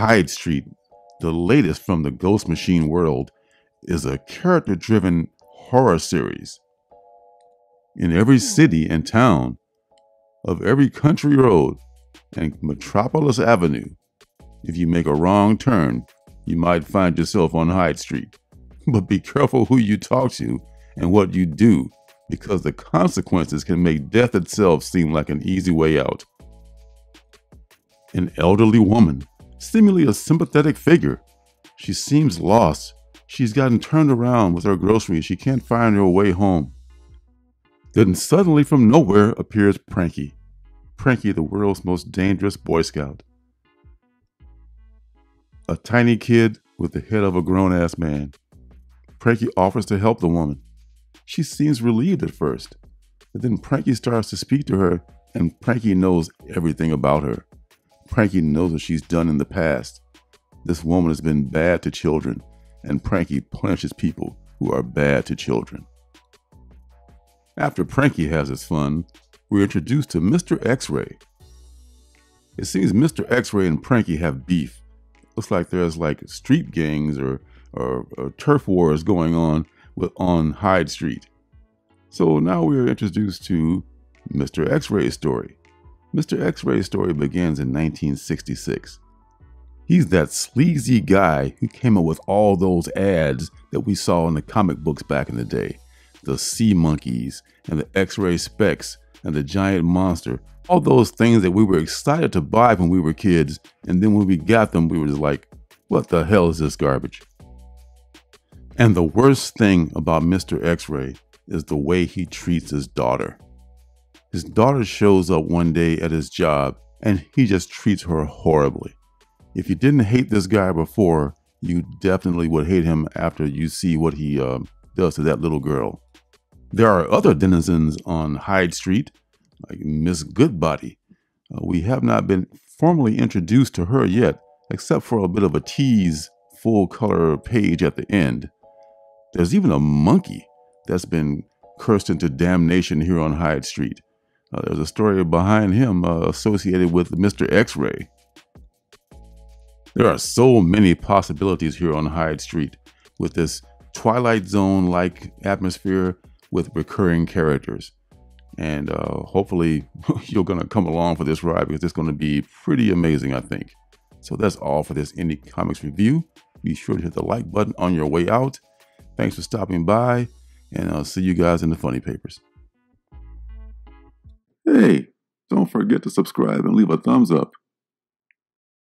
Hyde Street, the latest from the Ghost Machine world, is a character-driven horror series. In every city and town of every country road and Metropolis Avenue, if you make a wrong turn, you might find yourself on Hyde Street. But be careful who you talk to and what you do, because the consequences can make death itself seem like an easy way out. An elderly woman, seemingly a sympathetic figure. She seems lost. She's gotten turned around with her groceries. She can't find her way home. Then suddenly from nowhere appears Pranky. Pranky, the world's most dangerous Boy Scout. A tiny kid with the head of a grown-ass man. Pranky offers to help the woman. She seems relieved at first, but then Pranky starts to speak to her, and Pranky knows everything about her. Pranky knows what she's done in the past. This woman has been bad to children, and Pranky punishes people who are bad to children. After Pranky has his fun, we're introduced to Mr. X-Ray. It seems Mr. X-Ray and Pranky have beef. Looks like there's like street gangs or turf wars going on Hyde Street. So now we're introduced to Mr. X-Ray's story. Mr. X-Ray's story begins in 1966. He's that sleazy guy who came up with all those ads that we saw in the comic books back in the day. The sea monkeys and the X-ray specs and the giant monster. All those things that we were excited to buy when we were kids, and then when we got them, we were just like, what the hell is this garbage? And the worst thing about Mr. X-Ray is the way he treats his daughter. His daughter shows up one day at his job, and he just treats her horribly. If you didn't hate this guy before, you definitely would hate him after you see what he does to that little girl. There are other denizens on Hyde Street, like Miss Goodbody. We have not been formally introduced to her yet, except for a bit of a tease full color page at the end. There's even a monkey that's been cursed into damnation here on Hyde Street. There's a story behind him associated with Mr. X-Ray. There are so many possibilities here on Hyde Street with this Twilight Zone-like atmosphere with recurring characters. And hopefully you're going to come along for this ride, because it's going to be pretty amazing, I think. So that's all for this Indie Comics review. Be sure to hit the like button on your way out. Thanks for stopping by, and I'll see you guys in the funny papers. Hey, don't forget to subscribe and leave a thumbs up.